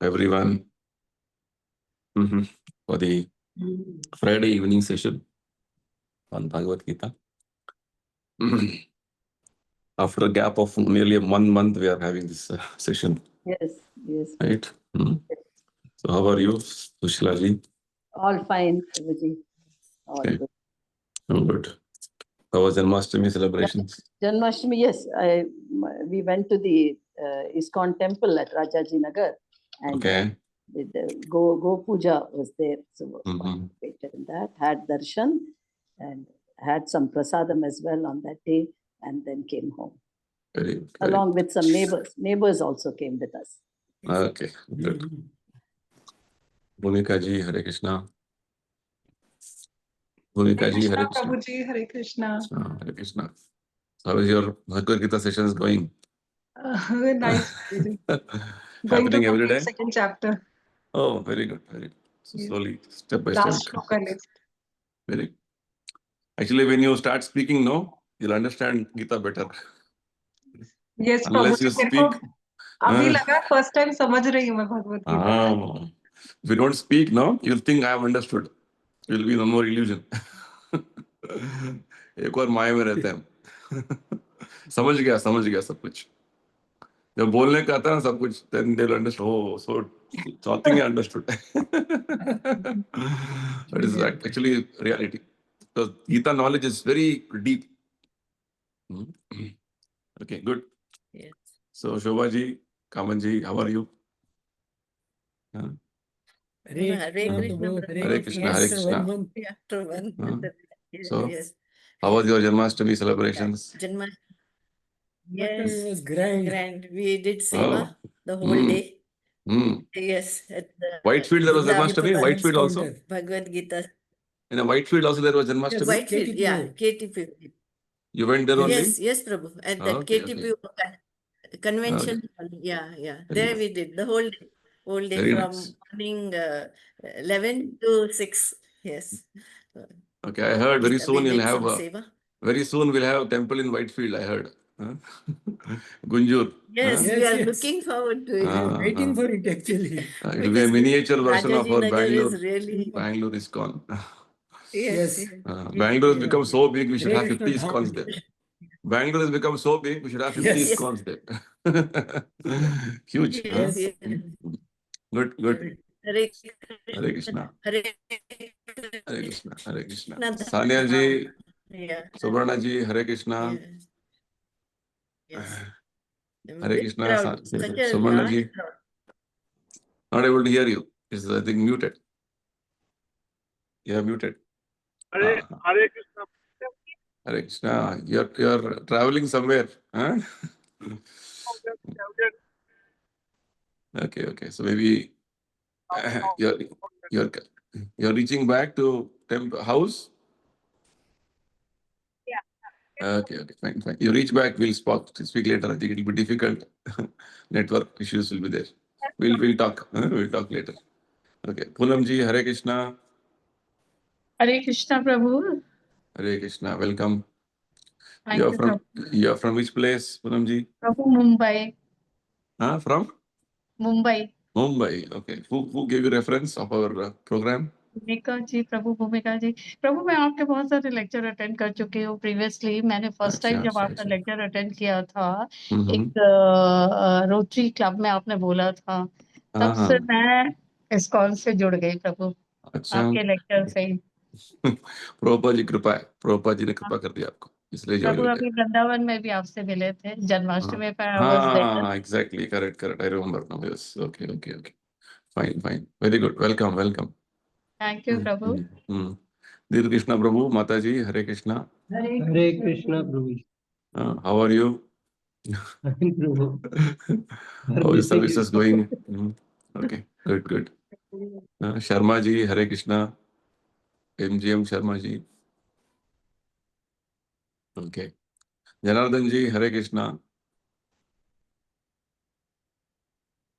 everyone for the Friday evening session on Bhagavad Gita. After a gap of nearly 1 month, we are having this session. Yes. Right? So how are you, Sushila ji? All fine, Prabhuji. All Okay. good. Oh, good. How was Janmashtami celebrations? Janmashtami, yes. We went to the ISKCON temple at Rajaji Nagar, and Okay. the Go Puja was there. So participated in that, had darshan, and had some prasadam as well on that day, and then came home. Very Along with some neighbors. Neighbors also came with us. Okay, good. Bhumika ji, Hare Krishna. Bhumika ji, Hare Krishna. Prabhuji, Hare Krishna. Hare Krishna. How is your Bhagavad Gita sessions going? Nice. Happening every day? Second chapter. Oh, very good, very good. So slowly, step by Last step. shloka list. Very good. Actually, when you start speaking, no, you'll understand Gita better. Yes, Unless you Prabhuji. speak. अभी लगा first time समझ रही हूँ मैं Bhagavad Gita. If you don't speak, no, you'll think I have understood. You'll be no more illusion. एक और माया में रहते हैं हम. समझ गया सब कुछ. जब बोलने का आता है ना सब कुछ, then they'll understand. Oh, so something I understood. That is actually reality. Because Gita knowledge is very deep. Okay, good. Yes. So, Shobha ji, Kaman ji, how are you? Hare Krishna. Hare Krishna. After one. So, Yes. how was your Janmashtami celebrations? Yes, it was grand. grand. We did seva the whole day. Yes. At the Whitefield there was Janmashtami? Whitefield also? Bhagavad Gita. In a Whitefield also there was Janmashtami? Yes, Whitefield, KTP. yeah, KTP. You went there only? Yes, Prabhu. At that Okay, KTP convention. Yeah. Very There good. we did the whole day Very from nice. morning 11 to 6. Yes. Okay, I heard very soon We you'll did some have seva. very soon we'll have a temple in Whitefield, I heard. Gunjur. Yes, we Yes, are yes. looking forward to it. Waiting for it actually. It will be a miniature version of Rajaji our Nagar Bangalore. is really. Bangalore ISKCON. Yes. Bangalore has become so big, we should have 50 Krishna ISKCONs there. Bangalore has become so big, we should have 50 Yes. ISKCONs there. Huge. Yes. Good. Hare Hare Krishna. Hare Hare Krishna. Hare Krishna. Krishna. Sanya ji, Yeah. Subarna ji, Hare Krishna. Yes. Hare Krishna. Crowd. Such a Subarna large ji, crowd. not able to hear you. It's, I think, muted. You are muted. Hare Krishna. Hare Krishna. You're traveling somewhere. Huh? Okay. So maybe you're reaching back to house? Yeah. Okay, fine. You reach back, we'll speak later. I think it'll be difficult. Network issues will be there. We'll talk. We'll talk later. Okay. Poonam ji, Hare Krishna. Hare Krishna, Prabhu. Hare Krishna. Welcome. Thank you, Prabhu. You're from which place, Poonam ji? Prabhu, Mumbai. From? Mumbai. Okay. Who gave you reference of our program? भूमिका जी, प्रभु भूमिका जी. प्रभु, मैं आपके बहुत सारे lecture attend कर चुकी हूँ previously. मैंने फर्स्ट टाइम जब आपका लेक्चर अटेंड किया था, एक रोटरी क्लब में आपने बोला था, तब से मैं ISKCON से जुड़ गई प्रभु. आपके लेक्चर से ही. प्रभुपाद जी कृपा है. प्रभुपाद जी ने कृपा कर दिया आपको, इसलिए प्रभु अभी वृंदावन में भी आपसे मिले थे जन्माष्टमी पर. हाँ, exactly, correct. I remember now. Yes. Okay. Fine. Very good. Welcome. Thank you, Prabhu. Dear Krishna Prabhu, Mata ji, Hare Krishna. Hare Krishna, Prabhu. How are you? How is services going? Okay, good. Sharma ji, Hare Krishna. MGM Sharma ji. Okay. Janardhan ji, Hare Krishna.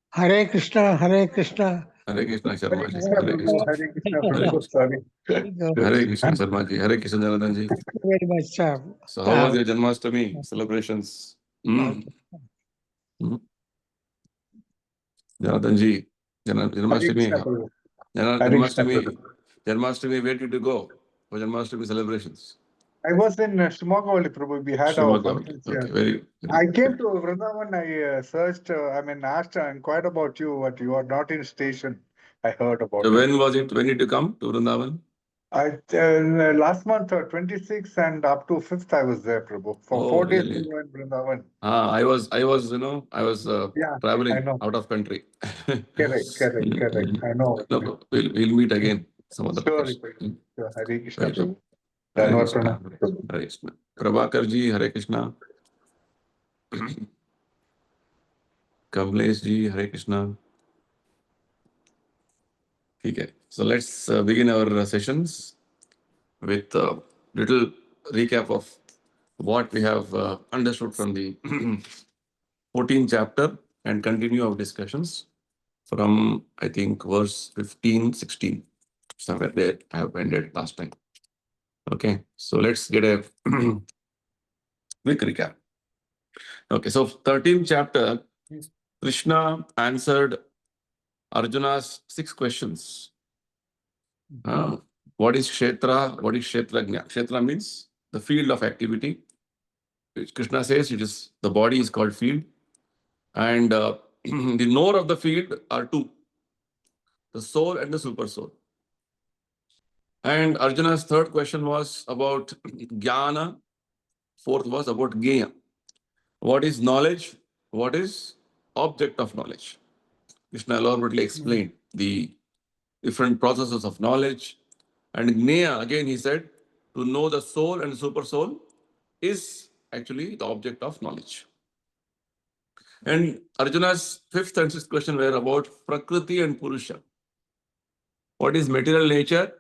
Hare Krishna. Hare Krishna Sharma ji. Hare Krishna Sharma ji. Hare Krishna Janardhan ji. Very much, sir. So how was your Janmashtami celebrations? Janardhan ji. Janmashtami. Krishna, Prabhu. Janmashtami. Janmashtami, where did you go for Janmashtami celebrations? I was in Shimoga only, Prabhu. We had our Shimoga. functions Okay, here. very I good. came to Vrindavan. I searched, asked, inquired about you, but you are not in station. I heard about So it. when was it? When did you come to Vrindavan? Last month, 26th and up to 5th, I was there, Prabhu. For Oh, 4 days, we really? were in Vrindavan. I was Yeah, I traveling know. out of country. Correct. I know. No, we'll meet again some other Sure, occasion. sure. Hare Krishna, Very good. Prabhu. Hare Dhanwad Krishna. Pranam, Prabhu. Hare Krishna. Prabhakar ji, Hare Krishna. Kamlesh ji, Hare Krishna. Okay. So let's begin our sessions with a little recap of what we have understood from the 14th chapter and continue our discussions from, I think, verse 15, 16. Somewhere there I have ended last time. Okay. So let's get a quick recap. Okay. So 13th chapter, Krishna answered Arjuna's 6 questions. What is Kshetra? What is Kshetrajna? Kshetra means the field of activity. Which Krishna says it is the body is called field. And the knower of the field are 2, the soul and the super soul. And Arjuna's 3rd question was about Jnana. 4th was about Gya. What is knowledge? What is object of knowledge? Krishna elaborately explained the different processes of knowledge. And Gnaya, again, he said, to know the soul and super soul is actually the object of knowledge. And Arjuna's 5th and 6th question were about Prakriti and Purusha. What is material nature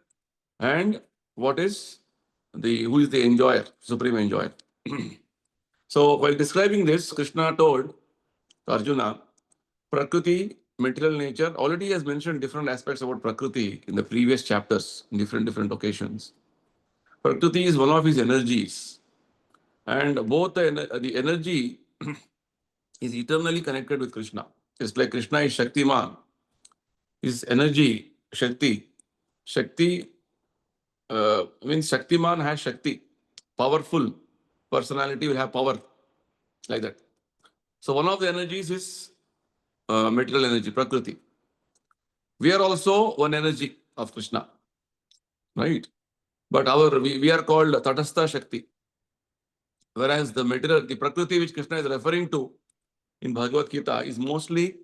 and who is the enjoyer, supreme enjoyer. So while describing this, Krishna told Arjuna, Prakriti, material nature, already has mentioned different aspects about Prakriti in the previous chapters, in different occasions. Prakriti is one of his energies. And both the energy is eternally connected with Krishna. Just like Krishna is Shaktiman, his energy, Shakti. Shakti means Shaktiman has Shakti. Powerful personality will have power, like that. So one of the energies is material energy, Prakriti. We are also one energy of Krishna, right? But we are called Tatastha Shakti. Whereas the Prakriti which Krishna is referring to in Bhagavad Gita is mostly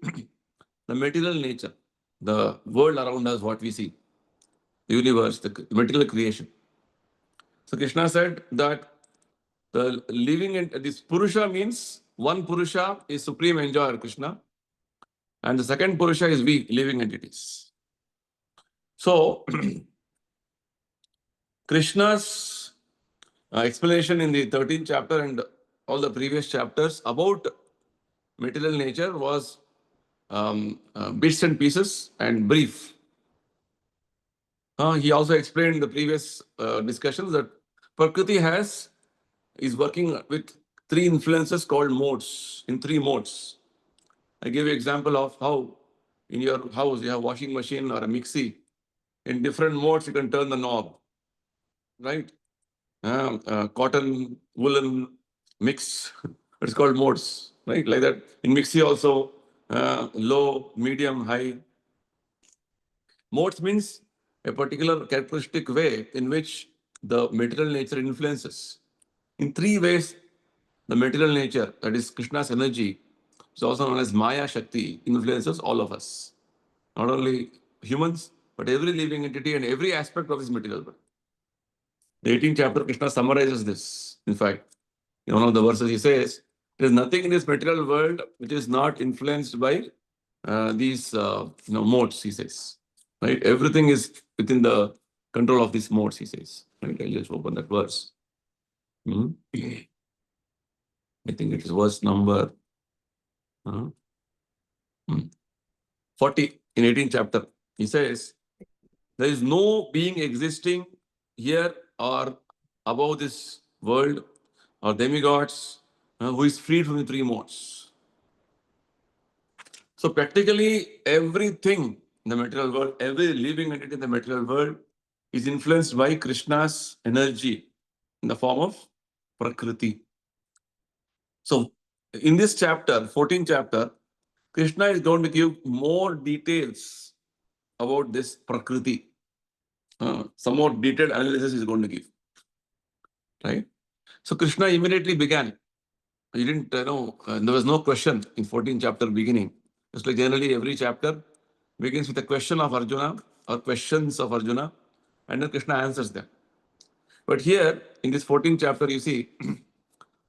the material nature, the world around us, what we see, the universe, the material creation. So Krishna said that the living in this Purusha means one Purusha is supreme enjoyer, Krishna, and the second Purusha is we, living entities. So Krishna's explanation in the 13th chapter and all the previous chapters about material nature was bits and pieces and brief. He also explained in the previous discussions that Prakriti is working with 3 influences called modes, in 3 modes. I give you an example of how in your house you have a washing machine or a mixie. In different modes, you can turn the knob, right? Cotton, woolen, mix. It's called modes, right? Like that. In mixie also, low, medium, high. Modes means a particular characteristic way in which the material nature influences. In 3 ways, the material nature, that is Krishna's energy, is also known as Maya Shakti, influences all of us. Not only humans, but every living entity and every aspect of this material world. The 18th chapter, Krishna summarizes this. In fact, in one of the verses, he says, there is nothing in this material world which is not influenced by these modes, he says. Right? Everything is within the control of these modes, he says. Right? I'll just open that verse. I think it is verse number 40 in 18th chapter. He says, there is no being existing here or above this world or demigods who is freed from the 3 modes. So practically everything in the material world, every living entity in the material world is influenced by Krishna's energy in the form of Prakriti. So in this chapter, 14th chapter, Krishna is going to give more details about this Prakriti. Some more detailed analysis is going to give. Right? So Krishna immediately began. He didn't know, there was no question in 14th chapter beginning. Just like generally every chapter begins with a question of Arjuna or questions of Arjuna, and then Krishna answers them. But here in this 14th chapter, you see,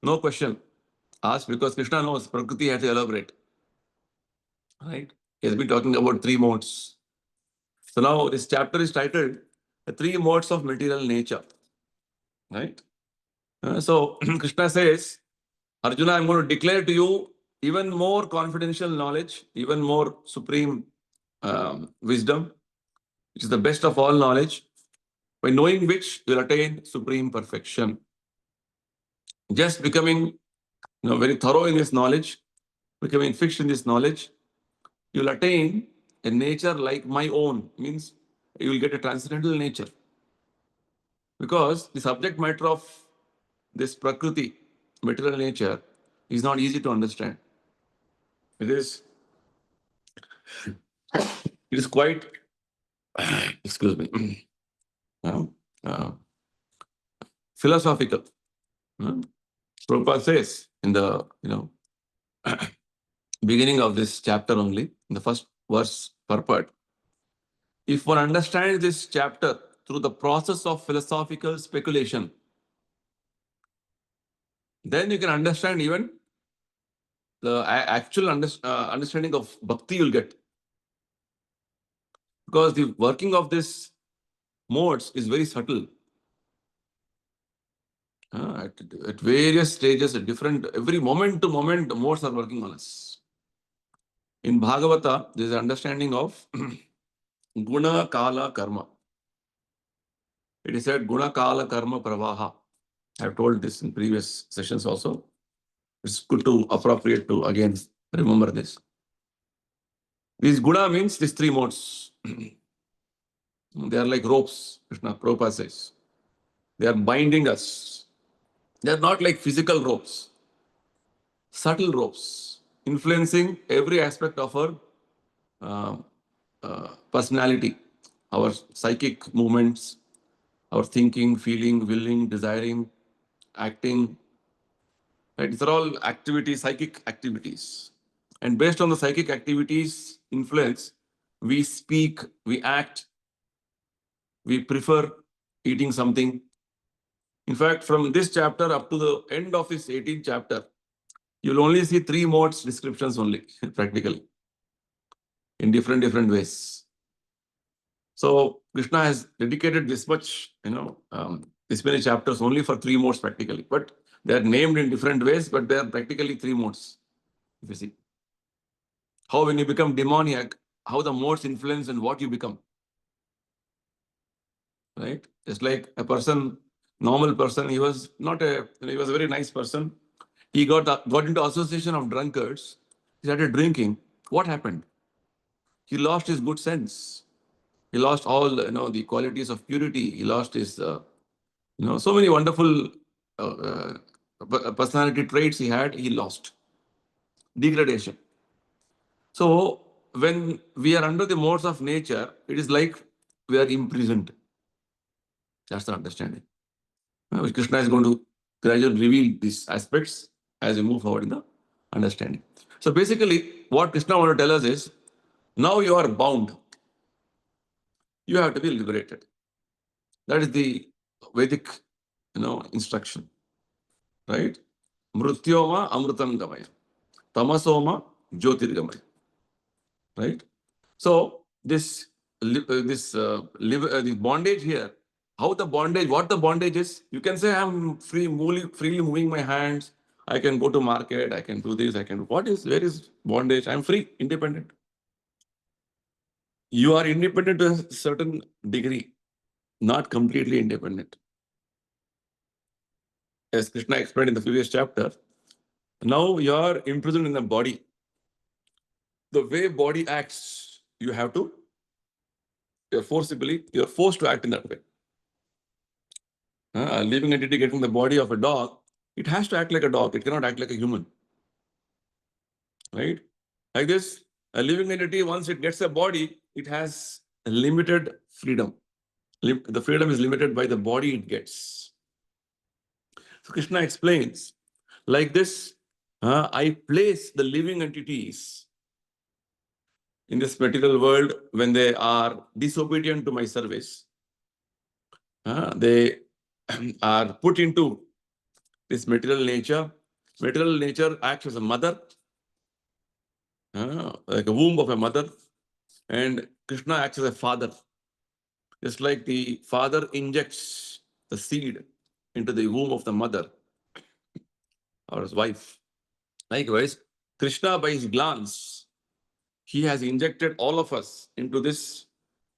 no question asked because Krishna knows Prakriti has to elaborate. Right? He has been talking about three modes. So now this chapter is titled The Three Modes of Material Nature. Right? So Krishna says, Arjuna, I'm going to declare to you even more confidential knowledge, even more supreme wisdom, which is the best of all knowledge, by knowing which you'll attain supreme perfection. Just becoming very thorough in this knowledge, becoming fixed in this knowledge, you'll attain a nature like my own, means you will get a transcendental nature. Because the subject matter of this Prakriti, material nature, is not easy to understand. It is quite, excuse me, philosophical. Prabhupada says in the beginning of this chapter only, in the first verse purport, if one understands this chapter through the process of philosophical speculation, then you can understand even the actual understanding of bhakti you'll get. Because the working of this modes is very subtle. At various stages, at different, every moment to moment, the modes are working on us. In Bhagavata, there is an understanding of guna, kala, karma. It is said guna, kala, karma, pravaha. I have told this in previous sessions also. It's good to appropriate to again remember this. This guna means these three modes. They are like ropes, Krishna Prabhupada says. They are binding us. They are not like physical ropes, subtle ropes, influencing every aspect of our personality, our psychic movements, our thinking, feeling, willing, desiring, acting. Right? These are all activities, psychic activities. And based on the psychic activities influence, we speak, we act, we prefer eating something. In fact, from this chapter up to the end of this 18th chapter, you'll only see three modes descriptions only, practically, in different ways. So Krishna has dedicated this much, this many chapters only for three modes practically. But they are named in different ways, but they are practically three modes, if you see. How when you become demoniac, how the modes influence and what you become. Right? It's like a person, normal person, he was a very nice person. He got into association of drunkards. He started drinking. What happened? He lost his good sense. He lost all the qualities of purity. He lost his so many wonderful personality traits he had. He lost. Degradation. So when we are under the modes of nature, it is like we are imprisoned. That's the understanding. Which Krishna is going to gradually reveal these aspects as we move forward in the understanding. So basically, what Krishna wants to tell us is, now you are bound. You have to be liberated. That is the Vedic, instruction, right? Mrutyoma amrutam gamaya, tamasoma jyotirgamaya, right? So this bondage here, what the bondage is, you can say I'm freely moving my hands. I can go to market. I can do this. Where is bondage? I'm free, independent. You are independent to a certain degree, not completely independent. As Krishna explained in the previous chapter, now you are imprisoned in the body. the way body acts, you're forced to act in that way. A living entity getting the body of a dog, it has to act like a dog. It cannot act like a human. Right? Like this, a living entity, once it gets a body, it has a limited freedom. The freedom is limited by the body it gets. So Krishna explains, like this, I place the living entities in this material world when they are disobedient to my service. They are put into this material nature. Material nature acts as a mother, like a womb of a mother, and Krishna acts as a father. Just like the father injects the seed into the womb of the mother or his wife. Likewise, Krishna, by his glance, he has injected all of us into this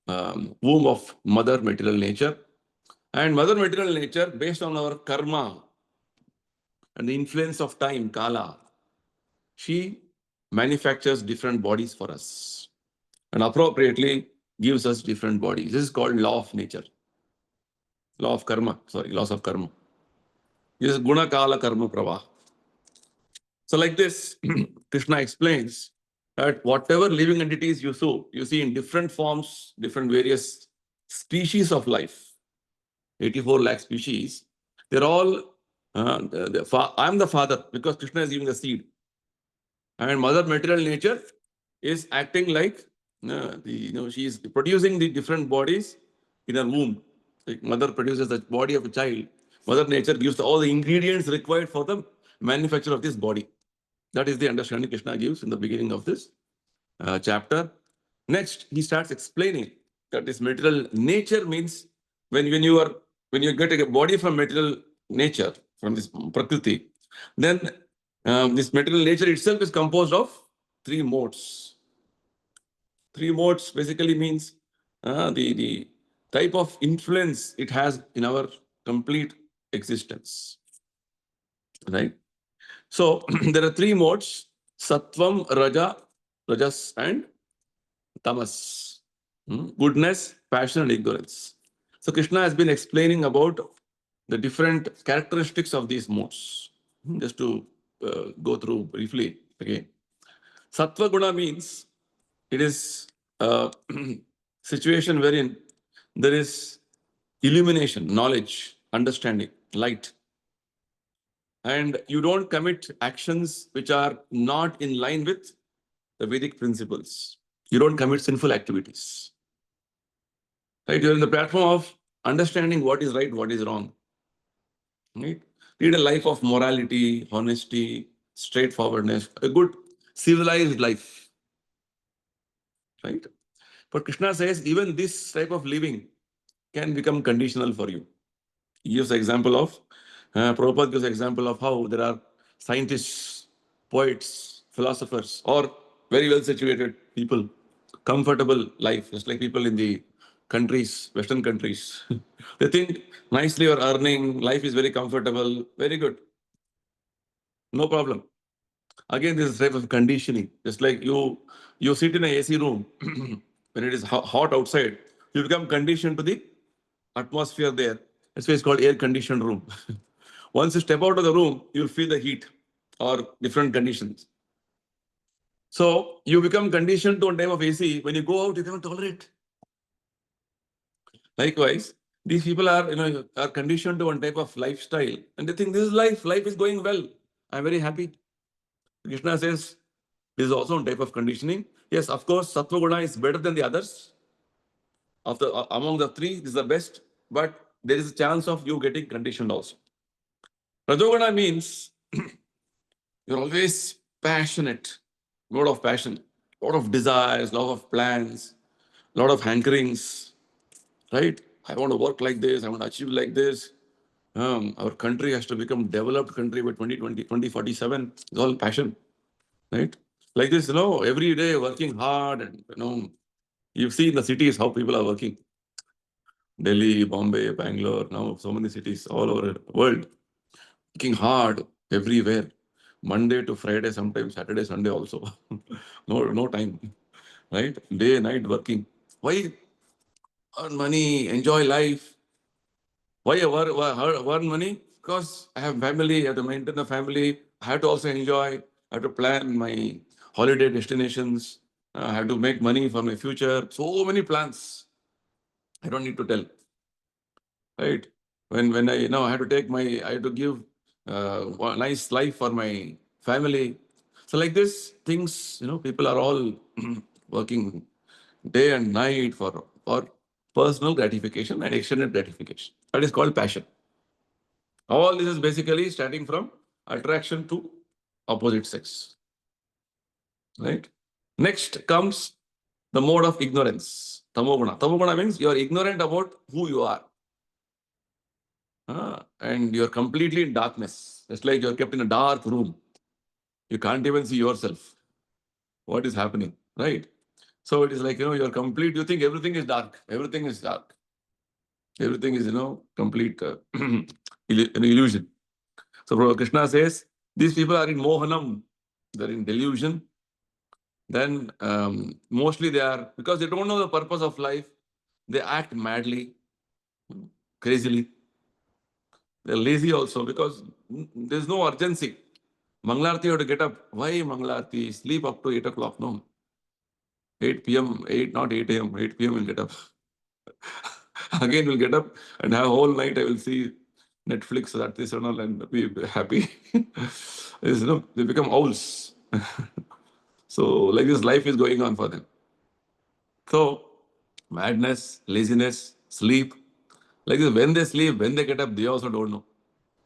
womb of mother material nature. And mother material nature, based on our karma and the influence of time, kala, she manufactures different bodies for us and appropriately gives us different bodies. This is called law of nature. Laws of karma. This is guna kala karma pravah. So like this, Krishna explains that whatever living entities you see in different forms, different various species of life, 84 lakh species, they're all, I'm the father because Krishna is giving the seed. And mother material nature is acting like, she is producing the different bodies in her womb. Like mother produces the body of a child. Mother nature gives all the ingredients required for the manufacture of this body. That is the understanding Krishna gives in the beginning of this chapter. Next, he starts explaining that this material nature means when you get a body from material nature, from this prakriti, then this material nature itself is composed of three modes. Three modes basically means the type of influence it has in our complete existence. Right? So there are three modes: sattvam, rajas, and tamas. Goodness, passion, and ignorance. So Krishna has been explaining about the different characteristics of these modes. Just to go through briefly again. Sattva guna means it is a situation wherein there is illumination, knowledge, understanding, light. And you don't commit actions which are not in line with the Vedic principles. You don't commit sinful activities. Right? You're in the platform of understanding what is right, what is wrong. Right? Lead a life of morality, honesty, straightforwardness, a good civilized life. Right? But Krishna says even this type of living can become conditional for you. He gives the example of, Prabhupada gives the example of how there are scientists, poets, philosophers, or very well situated people, comfortable life, just like people in the countries, Western countries. They think nicely you're earning, life is very comfortable, very good. No problem. Again, this is type of conditioning. Just like you sit in an AC room, when it is hot outside, you become conditioned to the atmosphere there. That's why it's called air-conditioned room. Once you step out of the room, you'll feel the heat or different conditions. So you become conditioned to one type of AC. When you go out, you cannot tolerate. Likewise, these people are conditioned to one type of lifestyle, and they think this is life. Life is going well. I'm very happy. Krishna says this is also one type of conditioning. Yes, of course, Sattva Guna is better than the others. Among the three, this is the best, but there is a chance of you getting conditioned also. Rajoguna means you're always passionate, lot of passion, lot of desires, lot of plans, lot of hankerings, right? I want to work like this, I want to achieve like this. Our country has to become developed country by 2020, 2047. It's all passion, right? Like this, every day working hard and, you see in the cities how people are working. Delhi, Bombay, Bangalore, now so many cities all over the world, working hard everywhere. Monday to Friday, sometimes Saturday, Sunday also. No time, right? Day, night working. Why earn money, enjoy life? Why earn money? Because I have family, I have to maintain the family. I have to also enjoy. I have to plan my holiday destinations. I have to make money for my future. So many plans. I don't need to tell, right? When I have to take I have to give a nice life for my family. So like this, things, people are all working day and night for personal gratification and extended gratification. That is called passion. All this is basically starting from attraction to opposite sex, right? Next comes the mode of ignorance, tamoguna. Tamoguna means you are ignorant about who you are. And you're completely in darkness. It's like you're kept in a dark room. You can't even see yourself. What is happening, right? So it is like, you're complete. You think everything is dark. Everything is dark. Everything is, complete an illusion. So Krishna says, these people are in mohanam. They're in delusion. Then mostly they are, because they don't know the purpose of life, they act madly, crazily. They're lazy also because there's no urgency. Mangalarti, you have to get up. Why Mangalarti? Sleep up to 8 o'clock. No. 8 p.m., 8, not 8 a.m., 8 p.m. we'll get up. Again, we'll get up and have a whole night. I will see Netflix, that, this and all, and be happy. They become owls. So, like this, life is going on for them. So, madness, laziness, sleep. Like this, when they sleep, when they get up, they also don't know.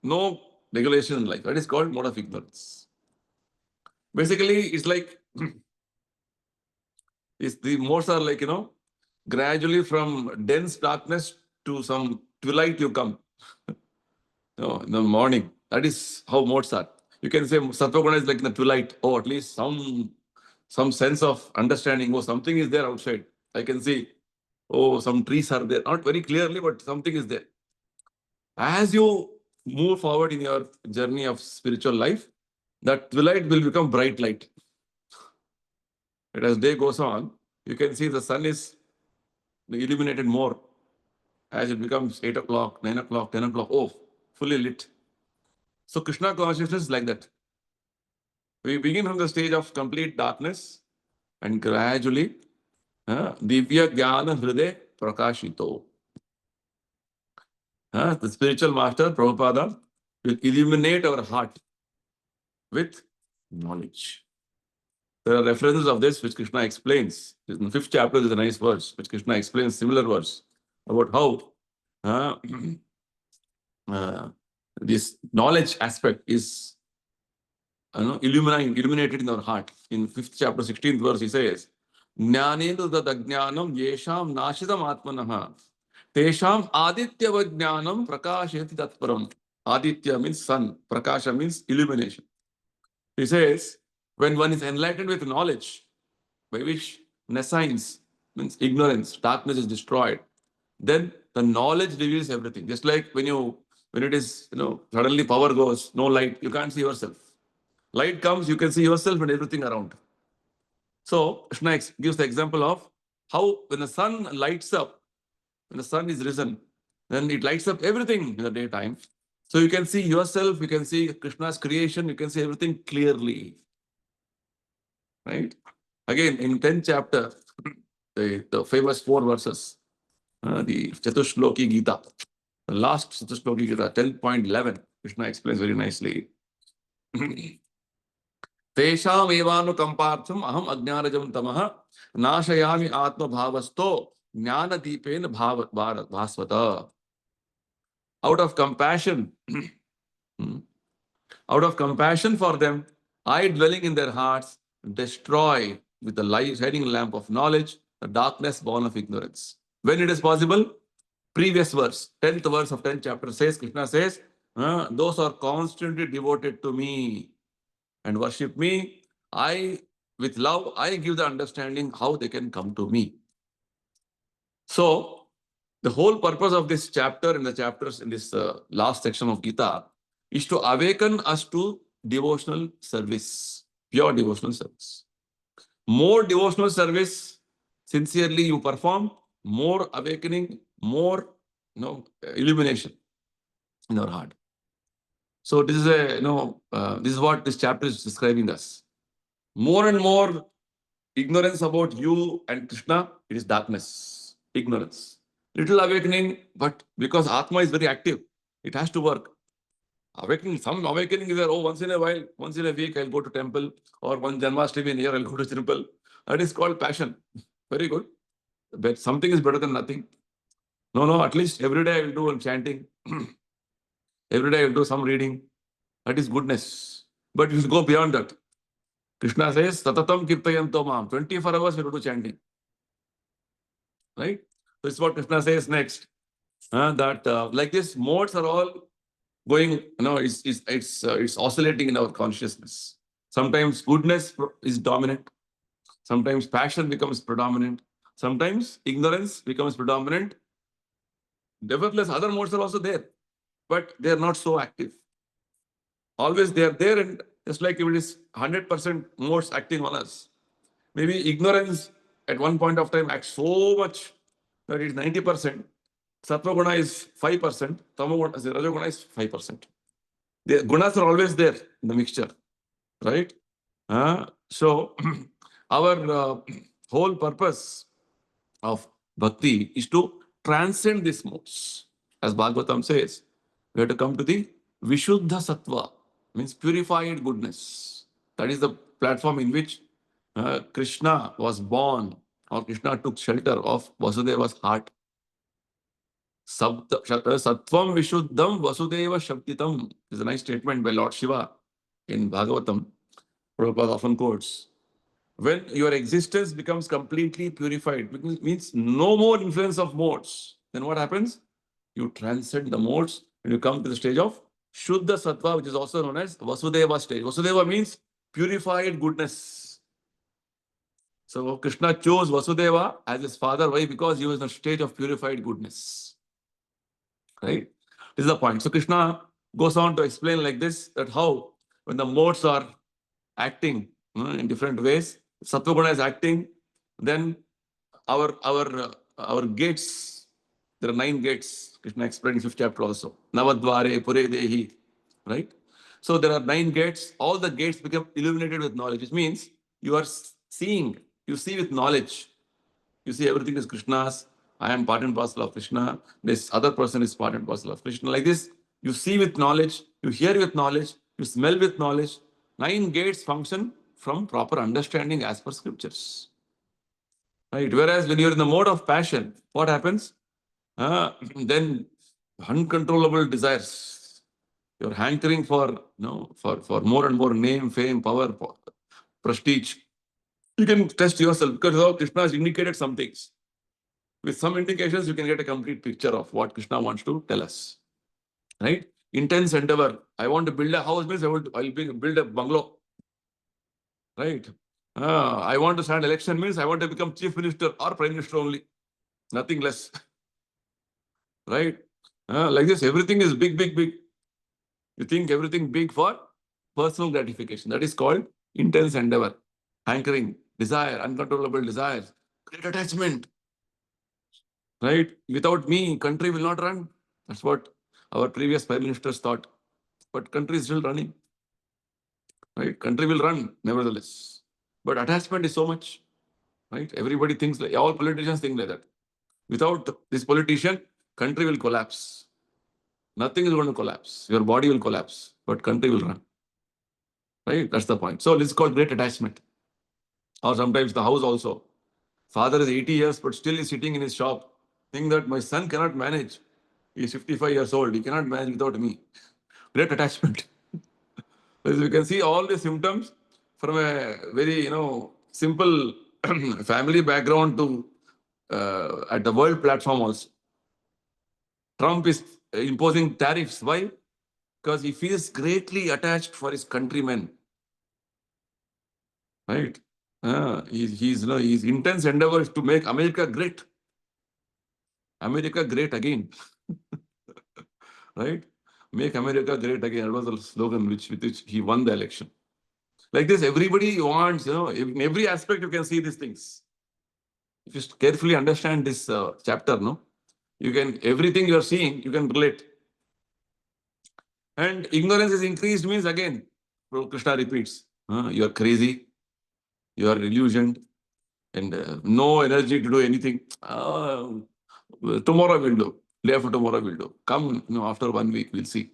No regulation in life. That is called mode of ignorance. Basically, it's like the modes are like, gradually from dense darkness to some twilight you come. In the morning. That is how modes are. You can say Sattva is like in the twilight. Oh, at least some sense of understanding. Oh, something is there outside. I can see. Oh, some trees are there. Not very clearly, but something is there. As you move forward in your journey of spiritual life, that twilight will become bright light. But as day goes on, you can see the sun is illuminated more. As it becomes 8 o'clock, 9 o'clock, 10 o'clock, oh, fully lit. So Krishna consciousness is like that. We begin from the stage of complete darkness and gradually Divya Jnana Hriday Prakashito. The spiritual master, Prabhupada, will illuminate our heart with knowledge. There are references of this which Krishna explains. In the 5th chapter, there's a nice verse which Krishna explains similar verse about how this knowledge aspect is illuminated in our heart. In 5th chapter, 16th verse, he says, Jnanendu dadajnanam yesham nashitam atmanaha tesham aditya vajnanam prakasheti tatparam. Aditya means sun, prakasha means illumination. He says, when one is enlightened with knowledge, by which nescience means ignorance, darkness is destroyed, then the knowledge reveals everything. Just like when it is, suddenly power goes, no light, you can't see yourself. Light comes, you can see yourself and everything around. So Krishna gives the example of how when the sun lights up, when the sun is risen, then it lights up everything in the daytime. So you can see yourself, you can see Krishna's creation, you can see everything clearly. Right? Again, in 10th chapter, the famous 4 verses, the Chatushloki Gita, the last Chatushloki Gita, 10.11, Krishna explains very nicely. Tesham evanukampartham aham ajnanajam tamah nashayami atma bhavasto jnana deepena bhasvata. Out of compassion, out of compassion for them, I, dwelling in their hearts, destroy with the light shining lamp of knowledge the darkness born of ignorance. When it is possible? Previous verse, 10th verse of 10th chapter says, Krishna says, those are constantly devoted to me and worship me, with love, I give the understanding how they can come to me. So, the whole purpose of this chapter and the chapters in this last section of Gita is to awaken us to devotional service, pure devotional service. More devotional service, sincerely you perform, more awakening, more illumination in our heart. So this is this is what this chapter is describing us. More and more ignorance about you and Krishna, it is darkness, ignorance. Little awakening, but because Atma is very active, it has to work. Awakening, some awakening is there, oh, once in a while, once in a week, I'll go to temple, or one Janmashtami in a year, I'll go to temple. That is called passion. Very good. But something is better than nothing. No, at least every day I will do one chanting. Every day I will do some reading. That is goodness. But you should go beyond that. Krishna says, Tatatam kirtayanto mam. 24 hours we will do chanting. Right? So this is what Krishna says next. That like this, modes are all going, it's oscillating in our consciousness. Sometimes goodness is dominant. Sometimes passion becomes predominant. Sometimes ignorance becomes predominant. Nevertheless, other modes are also there, but they are not so active. Always they are there, and just like if it is 100% modes acting on us, maybe ignorance at one point of time acts so much that it is 90%. Sattva guna is 5%. Rajoguna is 5%. The gunas are always there in the mixture, right? So our whole purpose of bhakti is to transcend these modes. As Bhagavatam says, we have to come to the Vishuddha Sattva, means purified goodness. That is the platform in which Krishna was born, or Krishna took shelter of Vasudeva's heart. Sattvam Vishuddham Vasudeva Shaktitam is a nice statement by Lord Shiva in Bhagavatam. Prabhupada often quotes. When your existence becomes completely purified, it means no more influence of modes, then what happens? You transcend the modes and you come to the stage of Shuddha Sattva, which is also known as Vasudeva stage. Vasudeva means purified goodness. So Krishna chose Vasudeva as his father. Why? Because he was in a stage of purified goodness. Right? This is the point. So Krishna goes on to explain like this, that how when the modes are acting in different ways, Sattva Guna is acting, then our gates, there are 9 gates. Krishna explained in 5th chapter also. Navadvare Pure Dehi. Right? So there are 9 gates. All the gates become illuminated with knowledge, which means you are seeing, you see with knowledge. You see everything is Krishna's. I am part and parcel of Krishna. This other person is part and parcel of Krishna. Like this, you see with knowledge, you hear with knowledge, you smell with knowledge. 9 gates function from proper understanding as per scriptures. Right? Whereas when you're in the mode of passion, what happens? Then uncontrollable desires. You're hankering for for more and more name, fame, power, prestige. You can test yourself because Krishna has indicated some things. With some indications, you can get a complete picture of what Krishna wants to tell us. Right? Intense endeavor. I want to build a house, means I'll build a bungalow. Right? I want to stand election, means I want to become chief minister or prime minister only. Nothing less. Right? Like this, everything is big, big, big. You think everything big for personal gratification. That is called intense endeavor. Hankering, desire, uncontrollable desires, great attachment. Right? Without me, country will not run. That's what our previous prime ministers thought. But country is still running. Right? Country will run, nevertheless. But attachment is so much. Right? Everybody thinks like, all politicians think like that. Without this politician, country will collapse. Nothing is going to collapse. Your body will collapse, but country will run. Right? That's the point. So this is called great attachment. Or sometimes the house also. Father is 80 years, but still is sitting in his shop. Think that my son cannot manage. He is 55 years old. He cannot manage without me. Great attachment. As you can see all the symptoms from a very, simple family background to at the world platform also. Trump is imposing tariffs. Why? Because he feels greatly attached for his countrymen. Right? His intense endeavor is to make America great. America great again. Right? Make America great again. That was the slogan with which he won the election. Like this, everybody wants, in every aspect you can see these things. If you carefully understand this chapter, no, you can, everything you are seeing, you can relate. And ignorance is increased means again, Krishna repeats, you are crazy, you are illusioned, and no energy to do anything. Tomorrow we'll do. Day after tomorrow we'll do. Come, after 1 week we'll see.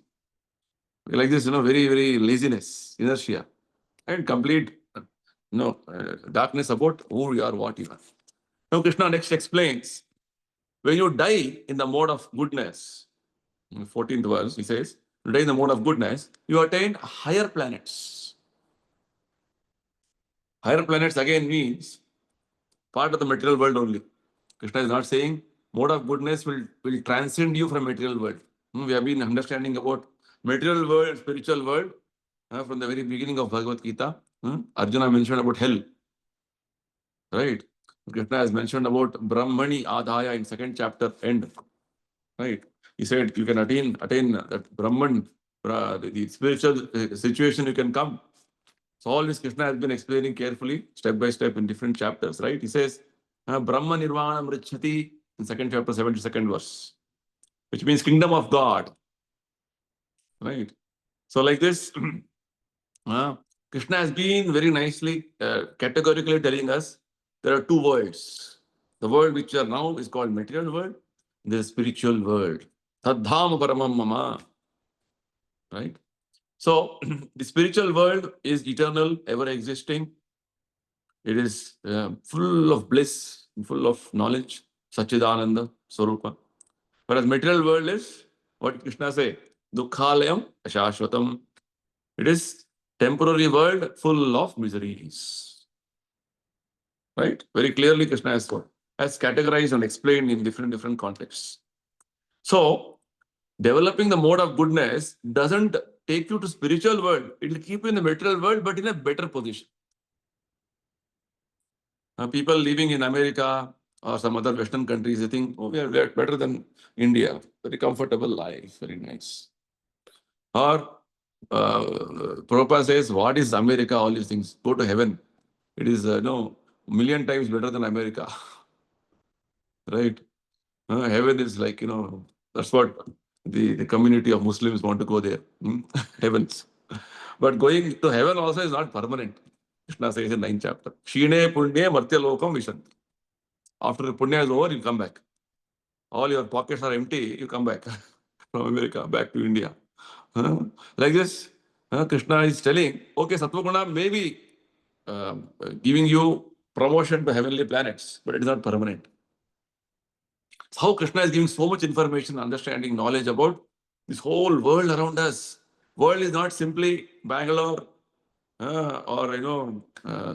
Like this, very, very laziness, inertia, and complete, darkness about who you are, what you are. Now Krishna next explains, when you die in the mode of goodness, in the 14th verse, he says, you die in the mode of goodness, you attain higher planets. Higher planets again means part of the material world only. Krishna is not saying mode of goodness will transcend you from material world. We have been understanding about material world, spiritual world, from the very beginning of Bhagavad Gita. Arjuna mentioned about hell. Right? Krishna has mentioned about Brahmani Adhaya in 2nd chapter end. Right? He said you can attain that Brahman, the spiritual situation you can come. So all this Krishna has been explaining carefully, step by step in different chapters, right? He says, Brahma Nirvana Mrichati in 2nd chapter, 72nd verse, which means kingdom of God. Right? So like this, Krishna has been very nicely, categorically telling us there are two worlds. The world which are now is called material world, the spiritual world. Tadham Paramam Mama. Right? So the spiritual world is eternal, ever existing. It is full of bliss, full of knowledge, Sachidananda, Swarupa. Whereas material world is, what did Krishna say? Dukkhalayam Ashashvatam. It is temporary world full of miseries. Right? Very clearly Krishna has categorized and explained in different contexts. So, developing the mode of goodness doesn't take you to spiritual world. It will keep you in the material world, but in a better position. People living in America or some other Western countries, they think, oh, we are better than India. Very comfortable life, very nice. Or Prabhupada says, what is America? All these things. Go to heaven. It is million times better than America. Right? Heaven is like, that's what the community of Muslims want to go there. Heavens. But going to heaven also is not permanent. Krishna says in 9th chapter. Shine punye martya lokam vishanti. After the punya is over, you come back. All your pockets are empty, you come back from America, back to India. Like this, Krishna is telling, okay, Sattva-guna may be giving you promotion to heavenly planets, but it is not permanent. It's how Krishna is giving so much information, understanding, knowledge about this whole world around us. World is not simply Bangalore or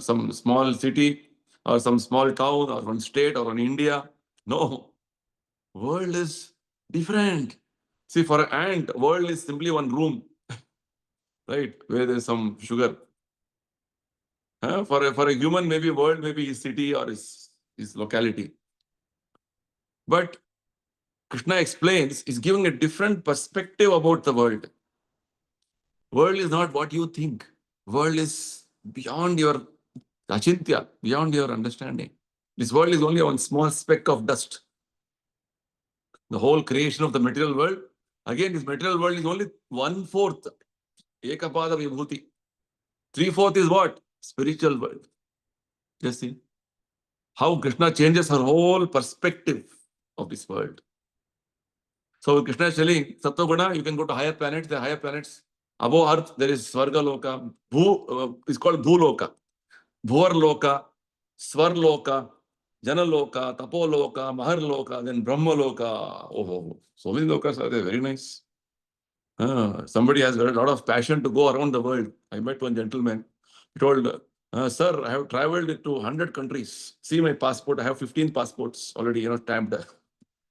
some small city or some small town or one state or one India. No, world is different. See, for an ant, world is simply one room, right, where there's some sugar. For a human, maybe world, maybe his city or his locality. But Krishna explains, is giving a different perspective about the world. World is not what you think. World is beyond your achintya, beyond your understanding. This world is only one small speck of dust. The whole creation of the material world, again, this material world is only 1/4. Ekapada vibhuti. 3/4 is what? Spiritual world. Just see how Krishna changes her whole perspective of this world. So Krishna is telling, Sattva-guna, you can go to higher planets. There are higher planets. Above earth, there is Svarga Loka. It's called Bhuloka. Bhuvar Loka, Swar Loka, Jana Loka, Tapo Loka, Mahar Loka, then Brahma Loka. Oh, so many lokas are there. Very nice. Somebody has got a lot of passion to go around the world. I met one gentleman. He told, sir, I have traveled to 100 countries. See my passport. I have 15 passports already, stamped.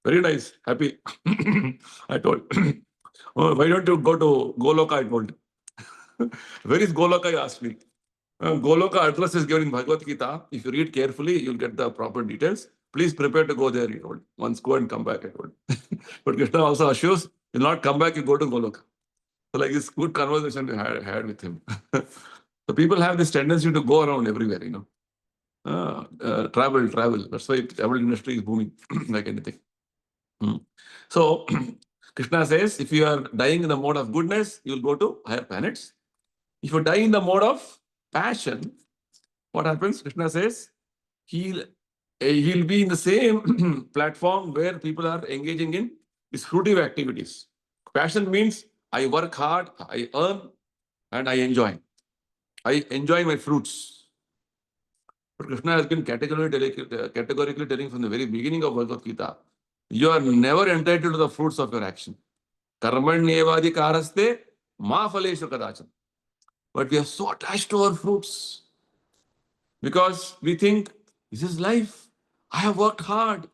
Very nice. Happy. I told, oh, why don't you go to Goloka? I told. Where is Goloka? He asked me. Goloka address is given in Bhagavad Gita. If you read carefully, you'll get the proper details. Please prepare to go there, he told. Once go and come back, I told. But Krishna also assures, you'll not come back, you go to Goloka. So like this good conversation we had with him. So people have this tendency to go around everywhere, travel. That's why travel industry is booming like anything. So Krishna says, if you are dying in the mode of goodness, you will go to higher planets. If you die in the mode of passion, what happens? Krishna says, he'll be in the same platform where people are engaging in fruitive activities. Passion means I work hard, I earn, and I enjoy. I enjoy my fruits. But Krishna has been categorically telling from the very beginning of Bhagavad Gita, you are never entitled to the fruits of your action. Karmanyevadi karaste ma phaleshu kadachan. But we are so attached to our fruits because we think this is life. I have worked hard.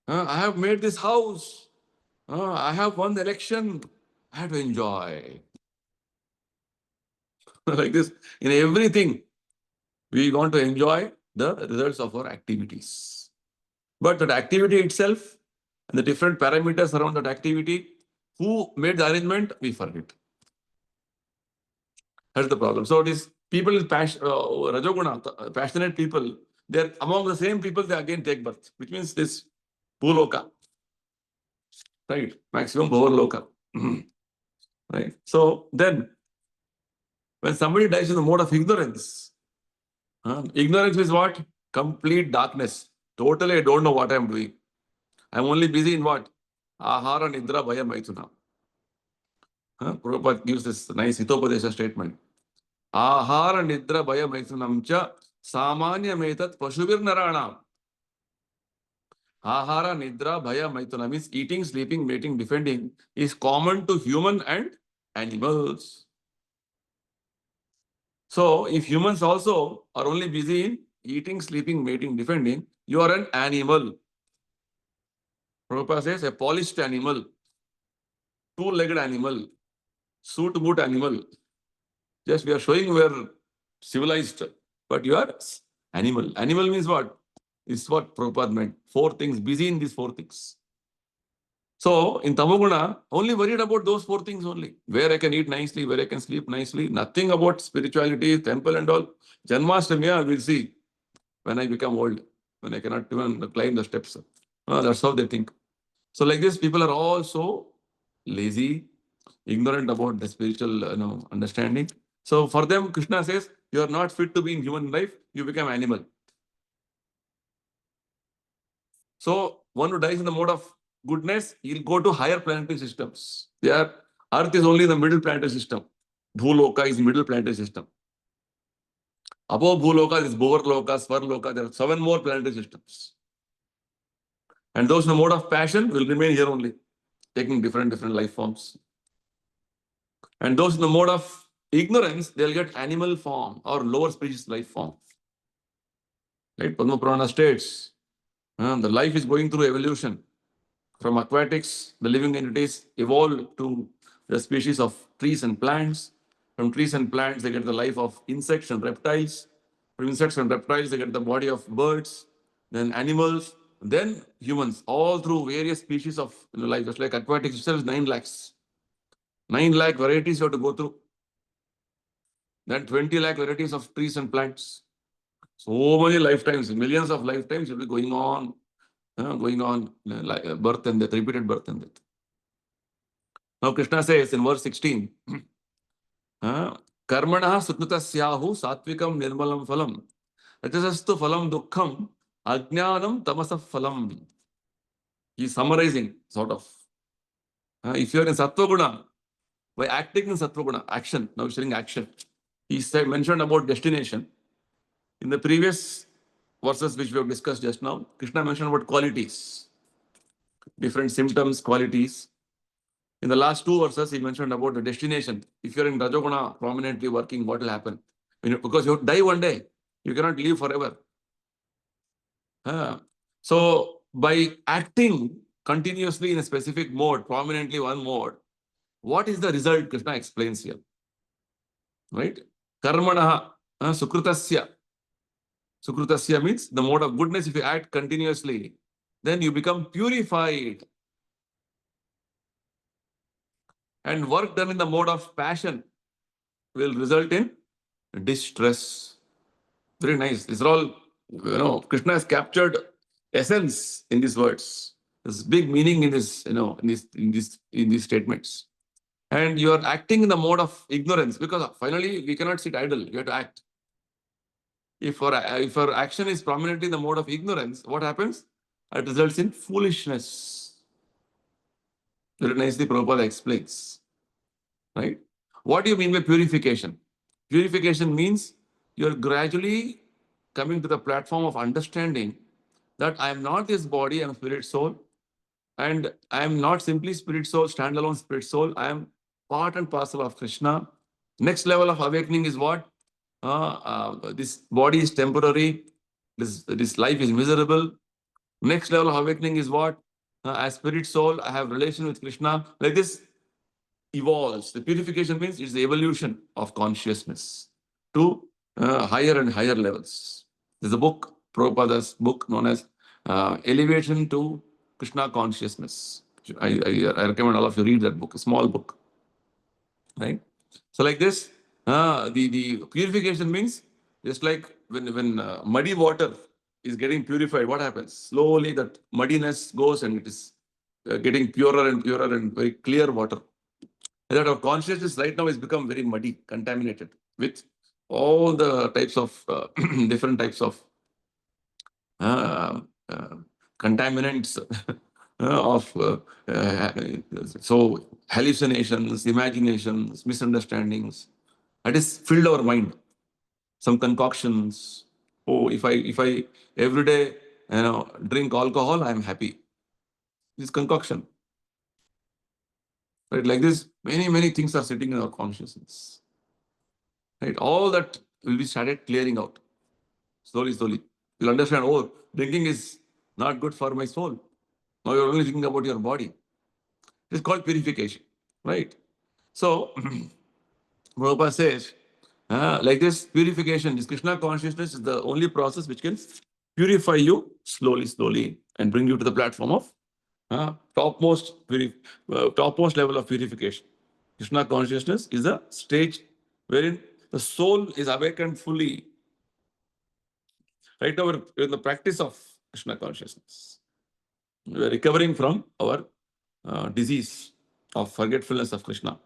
I have made this house. I have won the election. I have to enjoy. Like this, in everything, we want to enjoy the results of our activities. But that activity itself and the different parameters around that activity, who made the arrangement, we forget. That's the problem. So it is people with Rajoguna, passionate people, they're among the same people, they again take birth, which means this Bhuloka. Right? Maximum Bhuloka. Right? So then, when somebody dies in the mode of ignorance, ignorance is what? Complete darkness. Totally, I don't know what I'm doing. I'm only busy in what? Ahara, Nidra, Bhaya, Maithuna. Prabhupada gives this nice Hitopadesha statement. Ahara, Nidra, Bhaya, Maithunam cha samanya metat pashubir naranam. Ahara, Nidra, Bhaya, Maithuna means eating, sleeping, mating, defending is common to human and animals. So, if humans also are only busy in eating, sleeping, mating, defending, you are an animal. Prabhupada says a polished animal, two-legged animal, suit-boot animal. Just we are showing we are civilized, but you are animal. Animal means what? It's what Prabhupada meant. Four things, busy in these four things. So, in Tamoguna, only worried about those four things only. Where I can eat nicely, where I can sleep nicely. Nothing about spirituality, temple and all. Janmashtami, I will see when I become old, when I cannot even climb the steps. That's how they think. So like this, people are all so lazy, ignorant about the spiritual understanding. So for them, Krishna says, you are not fit to be in human life, you become animal. So one who dies in the mode of goodness, he'll go to higher planetary systems. Earth is only the middle planetary system. Bhuloka is middle planetary system. Above Bhuloka is Bhuvarloka, Svarloka. There are 7 more planetary systems. And those in the mode of passion will remain here only, taking different life forms. And those in the mode of ignorance, they'll get animal form or lower species life form. Right? Padma Purana states, the life is going through evolution. From aquatics, the living entities evolved to the species of trees and plants. From trees and plants, they get the life of insects and reptiles. From insects and reptiles, they get the body of birds, then animals, then humans, all through various species of life. Just like aquatics itself is 9 lakhs. 9 lakh varieties you have to go through. Then 20 lakh varieties of trees and plants. So many lifetimes, millions of lifetimes will be going on, like birth and death, repeated birth and death. Now Krishna says in verse 16, Karmana suknutasyahu satvikam nirmalam phalam, rajasastu phalam dukkham, ajnanam tamasa phalam. He is summarizing, sort of. If you are in Sattva Guna, by acting in Sattva Guna, action, now he's saying action. He mentioned about destination. In the previous verses which we have discussed just now, Krishna mentioned about qualities, different symptoms, qualities. In the last 2 verses, he mentioned about the destination. If you're in Rajoguna prominently working, what will happen? Because you die one day, you cannot live forever. So by acting continuously in a specific mode, prominently one mode, what is the result? Krishna explains here. Right? Karmanaha sukrutasya. Sukrutasya means the mode of goodness. If you act continuously, then you become purified. And work done in the mode of passion will result in distress. Very nice. These are all, Krishna has captured essence in these words. There's big meaning in this, in these statements. And you are acting in the mode of ignorance, because finally we cannot sit idle. You have to act. If our action is prominently in the mode of ignorance, what happens? It results in foolishness. Very nicely Prabhupada explains. Right? What do you mean by purification? Purification means you're gradually coming to the platform of understanding that I am not this body, I am spirit soul. And I am not simply spirit soul, standalone spirit soul. I am part and parcel of Krishna. Next level of awakening is what? This body is temporary. This life is miserable. Next level of awakening is what? As spirit soul, I have relation with Krishna. Like this evolves. The purification means it's the evolution of consciousness to higher and higher levels. There's a book, Prabhupada's book, known as Elevation to Krishna Consciousness. I recommend all of you read that book, a small book. Right? So like this, the purification means just like when muddy water is getting purified, what happens? Slowly that muddiness goes and it is getting purer and very clear water. And that our consciousness right now has become very muddy, contaminated with all the types of different types of uh, uh, contaminants so hallucinations, imaginations, misunderstandings. That is filled our mind. Some concoctions. Oh, if I every day drink alcohol, I am happy. This concoction. Right? Like this, many things are sitting in our consciousness. Right? All that will be started clearing out. Slowly. You'll understand, oh, drinking is not good for my soul. Now you're only thinking about your body. It's called purification. Right? So, Prabhupada says, like this purification, this Krishna consciousness is the only process which can purify you slowly, and bring you to the platform of topmost level of purification. Krishna consciousness is a stage wherein the soul is awakened fully. Right now, we're in the practice of Krishna consciousness. We're recovering from our disease of forgetfulness of Krishna.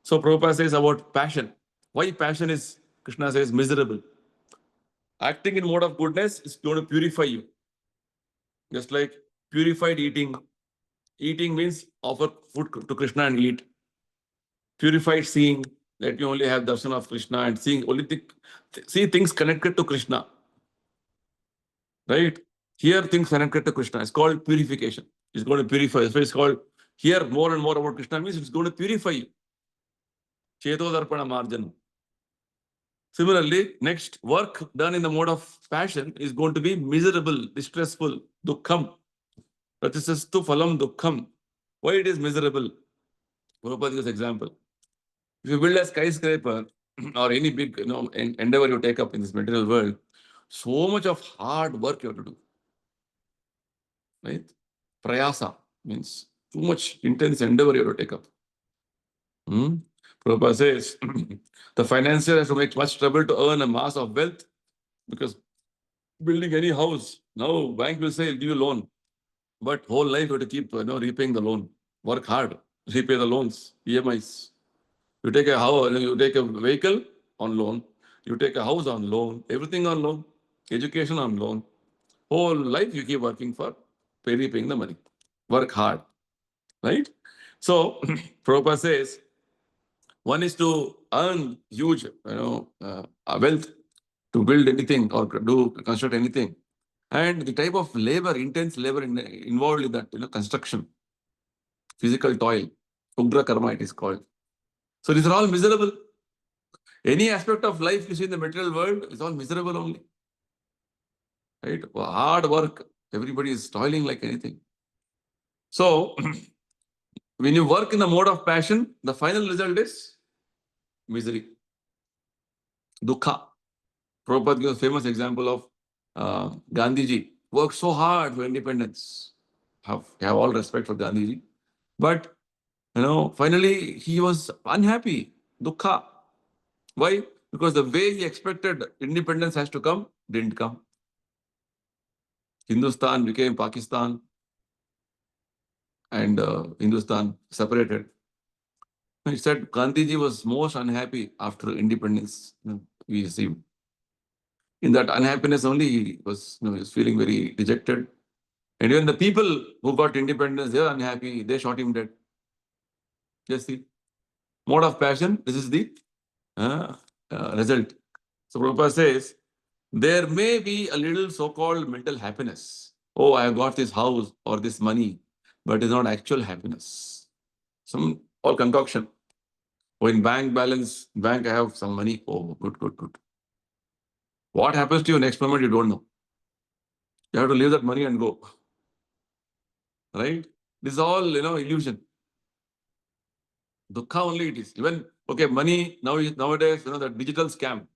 So Prabhupada says about passion. Why passion is, Krishna says, miserable. Acting in mode of goodness is going to purify you. Just like purified eating. Eating means offer food to Krishna and eat. Purified seeing, let you only have darshan of Krishna and seeing only see things connected to Krishna. Right? Hear things connected to Krishna. It's called purification. It's going to purify. That's why it's called hear more and more about Krishna means it's going to purify you. Chedodarpana marjan. Similarly, next, work done in the mode of passion is going to be miserable, distressful, dukkham. Pratisastu phalam dukkham. Why it is miserable? Prabhupada gives example. If you build a skyscraper or any big endeavor you take up in this material world, so much of hard work you have to do. Right? Prayasa means too much intense endeavor you have to take up. Prabhupada says the financier has to make much trouble to earn a mass of wealth, because building any house, now bank will say, give you loan. But whole life you have to keep repaying the loan. Work hard, repay the loans, EMIs. You take a house, you take a vehicle on loan, you take a house on loan, everything on loan, education on loan. Whole life you keep working for repaying the money. Work hard. Right? So Prabhupada says, one is to earn huge wealth to build anything or construct anything. And the type of labor, intense labor involved in that construction, physical toil, ugra karma it is called. So these are all miserable. Any aspect of life you see in the material world is all miserable only. Right? Hard work, everybody is toiling like anything. So when you work in the mode of passion, the final result is misery, dukkha. Prabhupada gives a famous example of Gandhiji. Worked so hard for independence. Have all respect for Gandhiji. But Finally he was unhappy, dukkha. Why? Because the way he expected independence has to come, didn't come. Hindustan became Pakistan, and Hindustan separated. He said Gandhiji was most unhappy after independence we received. In that unhappiness only, he was, he was feeling very dejected. And even the people who got independence, they were unhappy. They shot him dead. Just see. Mode of passion, this is the result. So Prabhupada says, there may be a little so-called mental happiness. Oh, I have got this house or this money, but it's not actual happiness. Some all concoction. Oh, in bank balance, bank I have some money. Oh, good, good, good. What happens to you next moment, you don't know. You have to leave that money and go. Right? This is all, illusion. Dukkha only it is. Even, okay, money, nowadays, the digital scam.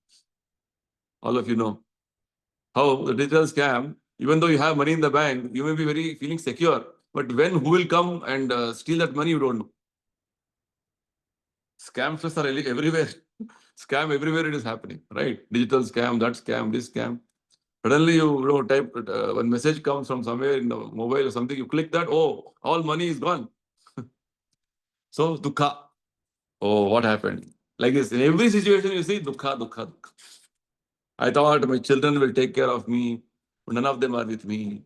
All of you know. How the digital scam, even though you have money in the bank, you may be very feeling secure. But when who will come and steal that money, you don't know. Scams are everywhere. Scam everywhere it is happening, right? Digital scam, that scam, this scam. Suddenly you type one message comes from somewhere in the mobile or something, you click that, oh, all money is gone. So dukkha. Oh, what happened? Like this, in every situation you see dukkha, dukkha, dukkha. I thought my children will take care of me, but none of them are with me.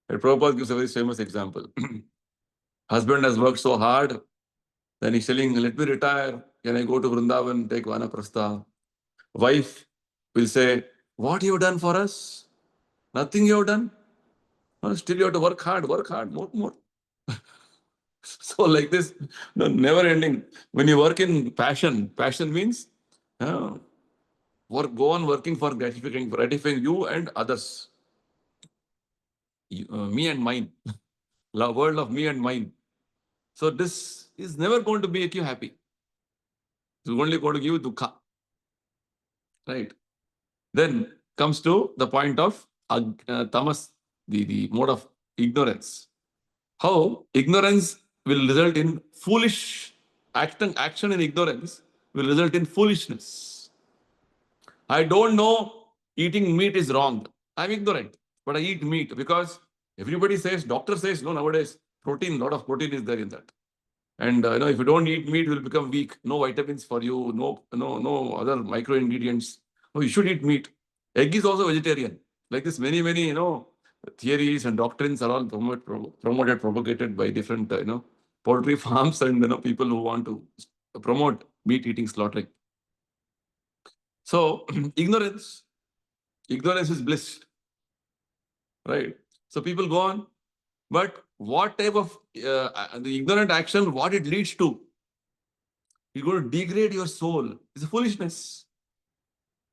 And Prabhupada gives a very famous example. Husband has worked so hard, then he's telling, let me retire. Can I go to Vrindavan, take Vanaprastha? Wife will say, what you have done for us? Nothing you have done. Oh, still you have to work hard, more. So like this, never ending. When you work in passion means go on working for gratifying you and others. Me and mine. World of me and mine. So this is never going to make you happy. It's only going to give you dukkha. Right? Then comes to the point of tamas, the mode of ignorance. How ignorance will result in foolish action in ignorance will result in foolishness. I don't know eating meat is wrong. I'm ignorant, but I eat meat because everybody says, doctor says, no, nowadays protein, lot of protein is there in that. And if you don't eat meat, you will become weak. No vitamins for you, no other micro ingredients. No, you should eat meat. Egg is also vegetarian. Like this, many, theories and doctrines are all promoted, propagated by different, poultry farms and people who want to promote meat eating, slaughtering. So ignorance is bliss, right? So people go on, but what type of the ignorant action, what it leads to? You're going to degrade your soul. It's a foolishness.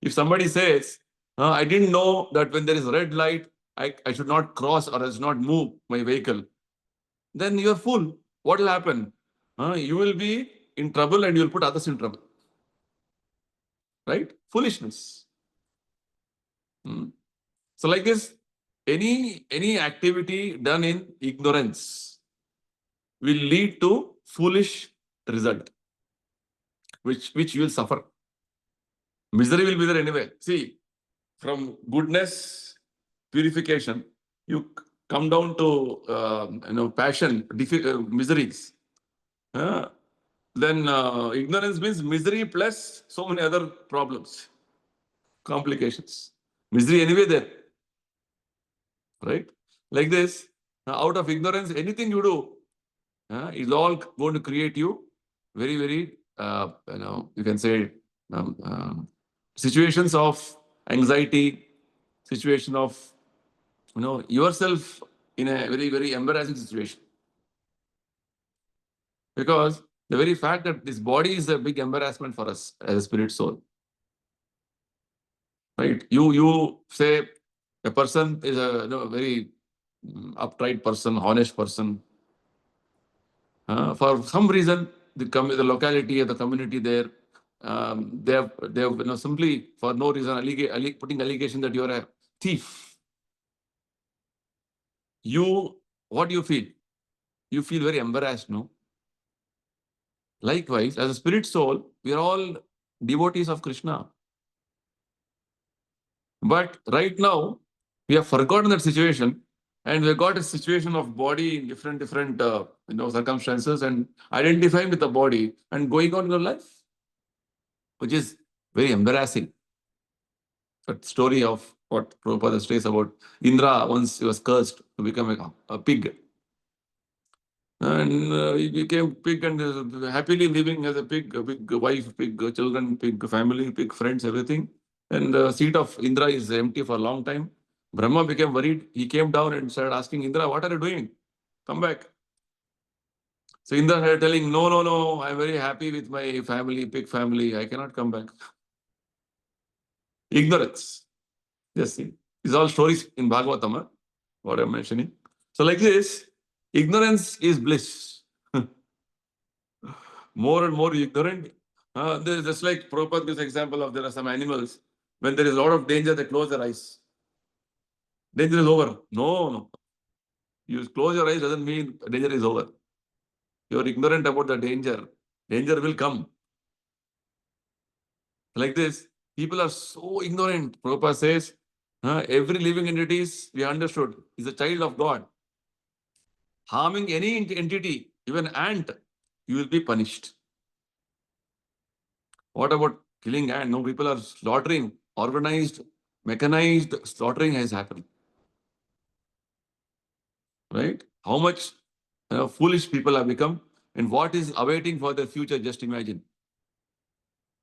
If somebody says, I didn't know that when there is a red light, I should not cross or I should not move my vehicle, then you're fool. What will happen? You will be in trouble and you'll put others in trouble. Right? Foolishness. So like this, any activity done in ignorance will lead to foolish result, which you will suffer. Misery will be there anyway. See, from goodness, purification, you come down to passion, miseries. Then ignorance means misery plus so many other problems, complications. Misery anyway there, right? Like this, out of ignorance, anything you do is all going to create you very, very, you can say, situations of anxiety, situation of, yourself in a very, very embarrassing situation. Because the very fact that this body is a big embarrassment for us as a spirit soul. Right? You say a person is a very upright person, honest person. For some reason, the locality or the community there, they have simply for no reason putting allegation that you are a thief. What do you feel? you feel very embarrassed, no? Likewise, as a spirit soul, we are all devotees of Krishna. But right now, we have forgotten that situation, and we have got a situation of body in different circumstances, and identifying with the body and going on in your life, which is very embarrassing. That story of what Prabhupada says about Indra, once he was cursed to become a pig. And he became pig and happily living as a pig wife, pig children, pig family, pig friends, everything. And the seat of Indra is empty for a long time. Brahma became worried. He came down and started asking Indra, what are you doing? Come back. So Indra started telling, no, I'm very happy with my family, pig family. I cannot come back. Ignorance. Yes, see. These are all stories in Bhagavatam, huh? What I'm mentioning. So like this, ignorance is bliss. More and more ignorant. Just like Prabhupada gives example of there are some animals, when there is a lot of danger, they close their eyes. Danger is over. No. You close your eyes doesn't mean danger is over. You are ignorant about the danger. Danger will come. Like this, people are so ignorant. Prabhupada says, every living entity, we understood, is a child of God. Harming any entity, even ant, you will be punished. What about killing ant? No, people are slaughtering. Organized, mechanized slaughtering has happened. Right? How much foolish people have become, and what is awaiting for their future, just imagine.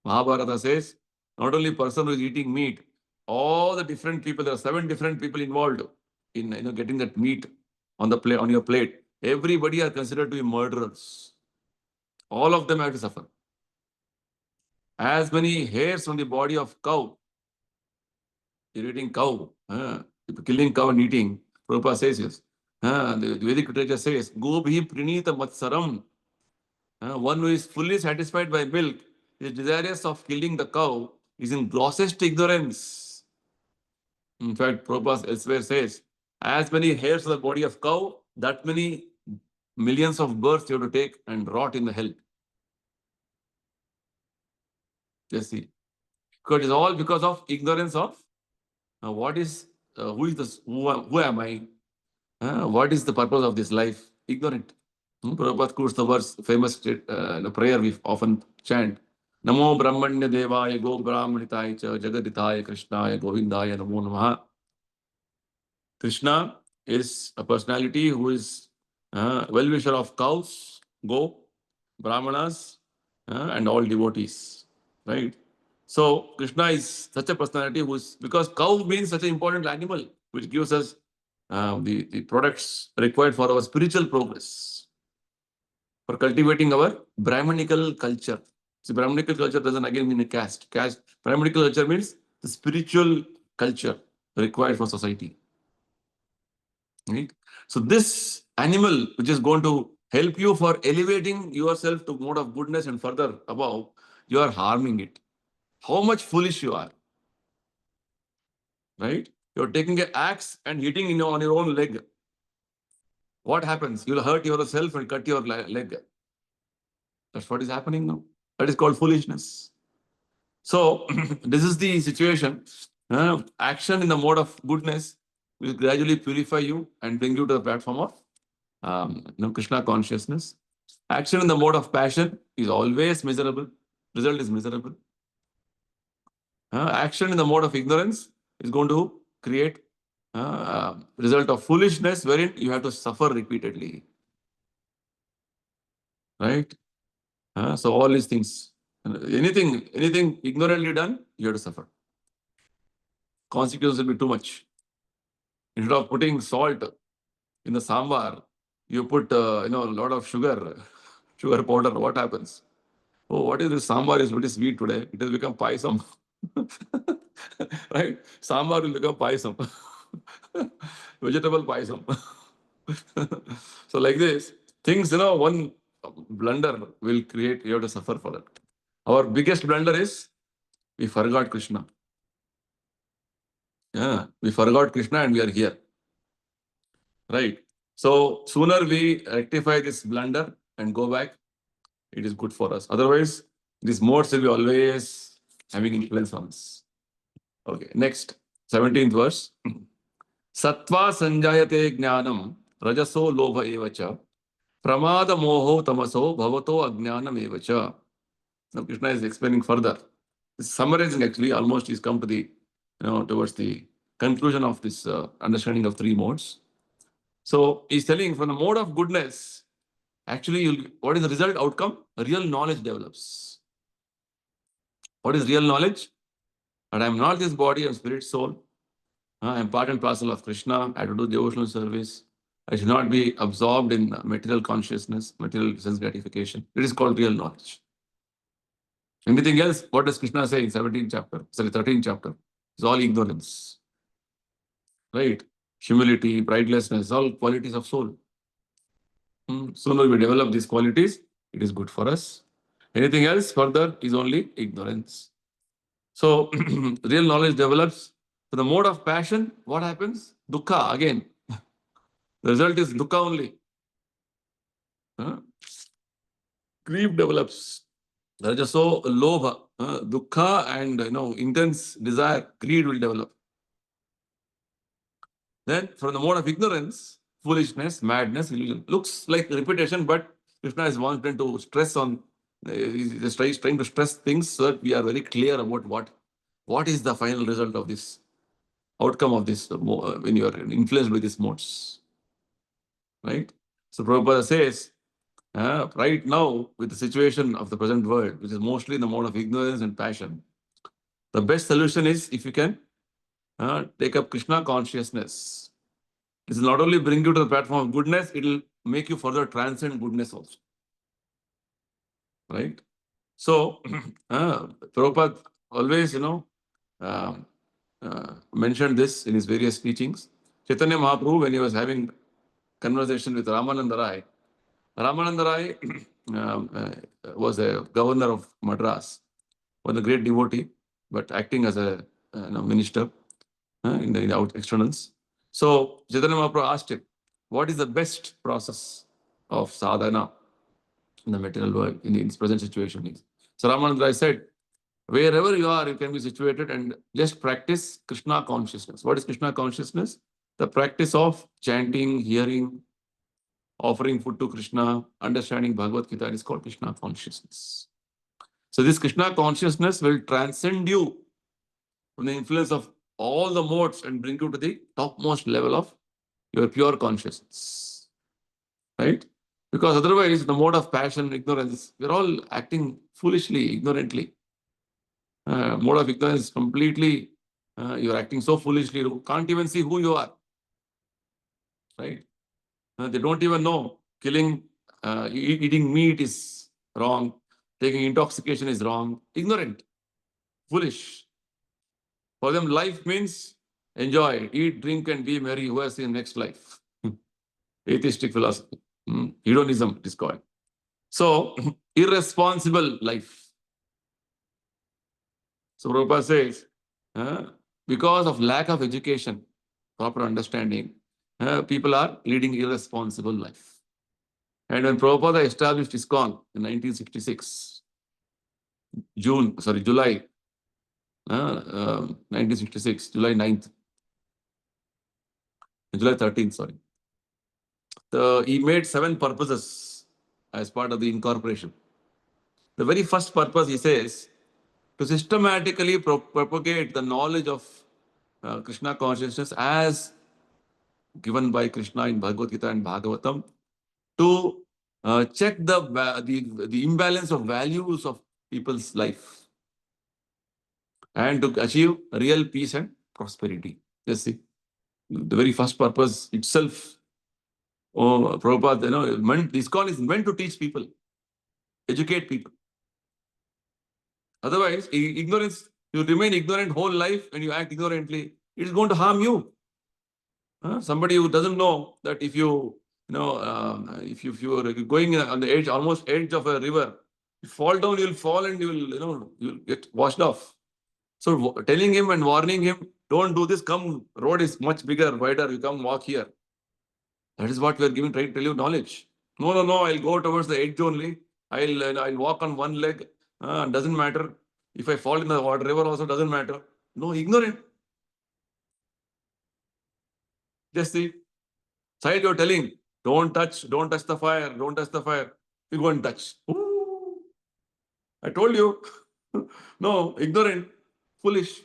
Mahabharata says, not only person who is eating meat, all the different people, there are 7 different people involved in getting that meat on the plate, on your plate. Everybody are considered to be murderers. All of them have to suffer. As many hairs on the body of cow, you're eating cow, killing cow and eating. Prabhupada says yes. The Vedic literature says, Gobhi prinita matsaram. One who is fully satisfied by milk, is desirous of killing the cow, is in grossest ignorance. In fact, Prabhupada elsewhere says, as many hairs on the body of cow, that many millions of births you have to take and rot in the hell. Just see. Because it's all because of ignorance of who am I? What is the purpose of this life? Ignorant. Prabhupada quotes the verse, famous prayer we often chant. Namo Brahmanya Devaya Go Brahmanitaya Cha Jagaditaya Krishnaya Govindaya Namo Namaha. Krishna is a personality who is well-wisher of cows, go, brahmanas, and all devotees. Right? So Krishna is such a personality who is, because cow means such an important animal, which gives us the products required for our spiritual progress, for cultivating our Brahmanical culture. See, Brahmanical culture doesn't again mean a caste. Brahmanical culture means the spiritual culture required for society. Right? So this animal, which is going to help you for elevating yourself to mode of goodness and further above, you are harming it. How much foolish you are. Right? You're taking an axe and hitting on your own leg. What happens? You'll hurt yourself and cut your leg. That's what is happening now. That is called foolishness. So this is the situation. Action in the mode of goodness will gradually purify you and bring you to the platform of Krishna consciousness. Action in the mode of passion is always miserable. Result is miserable. Action in the mode of ignorance is going to create result of foolishness, wherein you have to suffer repeatedly. Right? So all these things, anything ignorantly done, you have to suffer. Consequences will be too much. Instead of putting salt in the sambar, you put a lot of sugar powder. What happens? Oh, what is this sambar? Is very sweet today. It has become paisam. Right? Sambar will become paisam. Vegetable paisam. So like this, things, one blunder will create, you have to suffer for that. Our biggest blunder is we forgot Krishna. Yeah, we forgot Krishna and we are here. Right? So sooner we rectify this blunder and go back, it is good for us. Otherwise, these modes will be always having influence on us. Okay, next, 17th verse. Sattva sanjayate jnanam rajaso lobha evacha pramada moho tamaso bhavato ajnanam evacha. Now Krishna is explaining further. Summarizing actually, almost he's come to the, towards the conclusion of this understanding of three modes. So he's telling from the mode of goodness, actually, what is the result outcome? Real knowledge develops. What is real knowledge? That I am not this body, I am spirit, soul. I am part and parcel of Krishna. I have to do devotional service. I should not be absorbed in material consciousness, material sense gratification. It is called real knowledge. Anything else? What does Krishna say in 13th chapter? It's all ignorance. Right? Humility, pridelessness, all qualities of soul. Sooner we develop these qualities, it is good for us. Anything else further is only ignorance. So, real knowledge develops. So, the mode of passion, what happens? Dukkha again. The result is dukkha only. Grief develops. Rajaso, lobha, dukkha, and intense desire, greed will develop. Then, from the mode of ignorance, foolishness, madness, illusion. Looks like repetition, but Krishna is wanting to stress on. He's just trying to stress things so that we are very clear about what is the final result of this outcome of this when you are influenced by these modes. Right? So Prabhupada says, right now, with the situation of the present world, which is mostly in the mode of ignorance and passion, the best solution is if you can take up Krishna consciousness. This will not only bring you to the platform of goodness, it will make you further transcend goodness also. Right? So, Prabhupada always, mentioned this in his various teachings. Chaitanya Mahaprabhu, when he was having conversation with Ramananda Rai, was a governor of Madras, was a great devotee, but acting as a minister in the out externals. So Chaitanya Mahaprabhu asked him, what is the best process of sadhana in the material world in its present situation? So Ramananda Rai said, wherever you are, you can be situated and just practice Krishna consciousness. What is Krishna consciousness? The practice of chanting, hearing, offering food to Krishna, understanding Bhagavad Gita is called Krishna consciousness. So this Krishna consciousness will transcend you from the influence of all the modes and bring you to the topmost level of your pure consciousness. Right? Because otherwise, the mode of passion, ignorance, we're all acting foolishly, ignorantly. Mode of ignorance completely, you're acting so foolishly, you can't even see who you are. Right? They don't even know killing, eating meat is wrong, taking intoxication is wrong, ignorant, foolish. For them, life means enjoy, eat, drink, and be merry. Who has seen next life? Atheistic philosophy. Hedonism, it is called. So, irresponsible life. So, Prabhupada says, because of lack of education, proper understanding, people are leading irresponsible life. And when Prabhupada established ISKCON in 1966, July 1966, July 9th, July 13th, sorry. He made 7 purposes as part of the incorporation. The very first purpose, he says, to systematically propagate the knowledge of Krishna consciousness as given by Krishna in Bhagavad Gita and Bhagavatam, to check the imbalance of values of people's life and to achieve real peace and prosperity. Just see, the very first purpose itself, Prabhupada, ISKCON is meant to teach people, educate people. Otherwise, ignorance, you remain ignorant whole life and you act ignorantly, it is going to harm you. Somebody who doesn't know that if you are going on the edge, almost edge of a river, you fall down, you'll fall and you'll get washed off. So telling him and warning him, don't do this, come, road is much bigger, wider, you come walk here. That is what we are giving, trying to tell you knowledge. No, I'll go towards the edge only. I'll walk on one leg. Doesn't matter. If I fall in the water river also doesn't matter. No, ignorant. Just see. Child, you're telling, don't touch the fire, don't touch the fire. You go and touch. Ooh, I told you. No, ignorant, foolish.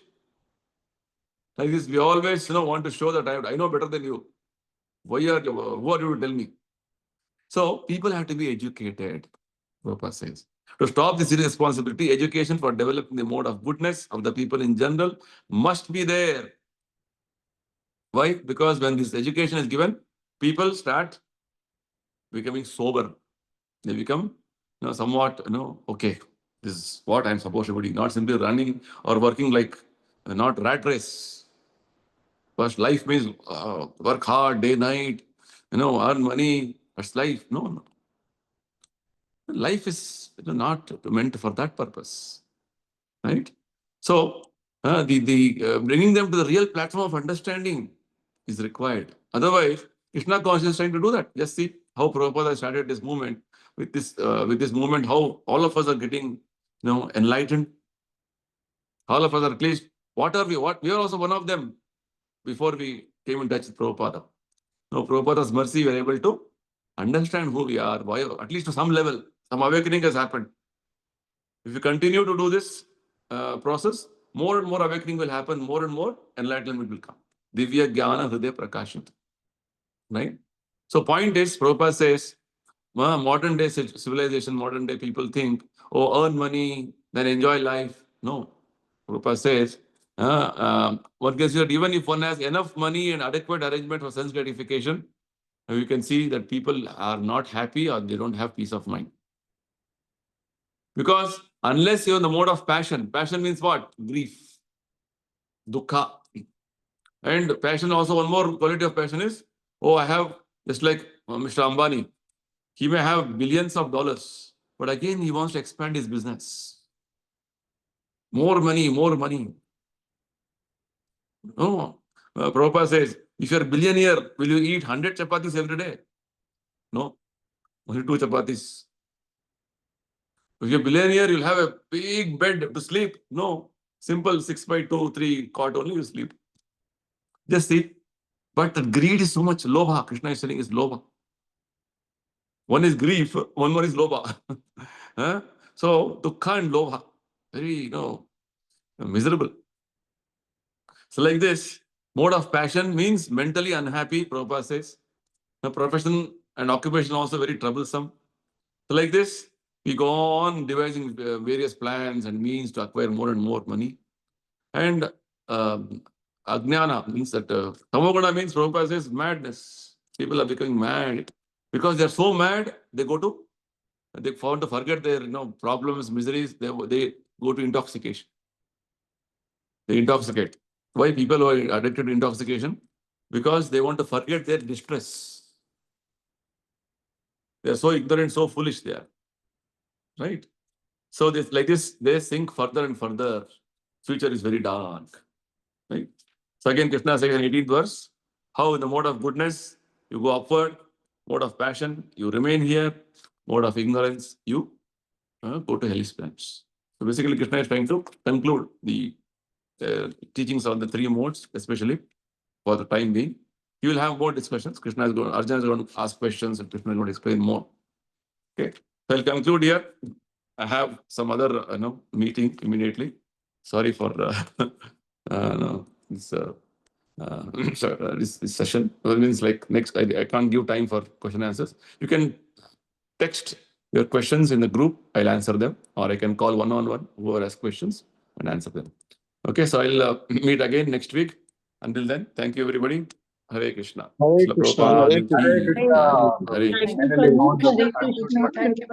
Like this, we always want to show that I know better than you. Who are you to tell me? So people have to be educated, Prabhupada says. To stop this irresponsibility, education for developing the mode of goodness of the people in general must be there. Why? Because when this education is given, people start becoming sober. They become somewhat, okay, this is what I'm supposed to be doing, not simply running or working like not rat race. First, life means work hard, day, night, earn money. That's life. No. Life is not meant for that purpose, right? So, the bringing them to the real platform of understanding is required. Otherwise, Krishna consciousness is trying to do that. Just see how Prabhupada started this movement with this movement. How all of us are getting, enlightened. All of us are, at least, what are we? We are also one of them. Before we came in touch with Prabhupada. Now, Prabhupada's mercy, we are able to understand who we are, why, at least to some level, some awakening has happened. If you continue to do this process, more and more awakening will happen, more and more enlightenment will come. Divya Jnana Hridaya Prakashit. Right? So, point is, Prabhupada says, modern day civilization, modern day people think, earn money, then enjoy life. No. Prabhupada says, what gets you, even if one has enough money and adequate arrangement for sense gratification, you can see that people are not happy or they don't have peace of mind. Because unless you're in the mode of passion means what? Grief, dukkha. And passion also, one more quality of passion is, I have, just like Mr. Ambani, he may have billions of dollars, but again, he wants to expand his business. More money. No. Prabhupada says, if you're a billionaire, will you eat 100 chapatis every day? No. Only 2 chapatis. If you're a billionaire, you'll have a big bed to sleep. No. Simple 6x2, 3 cot only you sleep. Just see. But the greed is so much. Lobha. Krishna is saying is lobha. One is grief, one more is lobha. So, dukkha and lobha. Very, miserable. So like this, mode of passion means mentally unhappy, Prabhupada says. The profession and occupation also very troublesome. So like this, we go on devising various plans and means to acquire more and more money. And ajnana means that tamoguna means, Prabhupada says, madness. People are becoming mad. Because they are so mad, they found to forget their problems, miseries, they go to intoxication. They intoxicate. Why people who are addicted to intoxication? Because they want to forget their distress. They are so ignorant, so foolish they are. Right? So like this, they sink further and further. Future is very dark. Right? So again, Krishna says in 18th verse, how in the mode of goodness, you go upward, mode of passion, you remain here, mode of ignorance, you go to hellish planets. So basically, Krishna is trying to conclude the teachings on the 3 modes, especially for the time being. You will have more discussions. Arjuna is going to ask questions and Krishna is going to explain more. Okay. So I'll conclude here. I have some other meeting immediately. Sorry for this, this session. It means like next, I can't give time for question and answers. You can text your questions in the group. I'll answer them, or I can call one-on-one whoever has questions and answer them. Okay, so I'll meet again next week. Until then, thank you everybody. Hare Krishna. Hare Srila Krishna. Prabhupada Hare ki Krishna. Hare Thank you Krishna. so much. Finally, Hare Krishna. Thank you.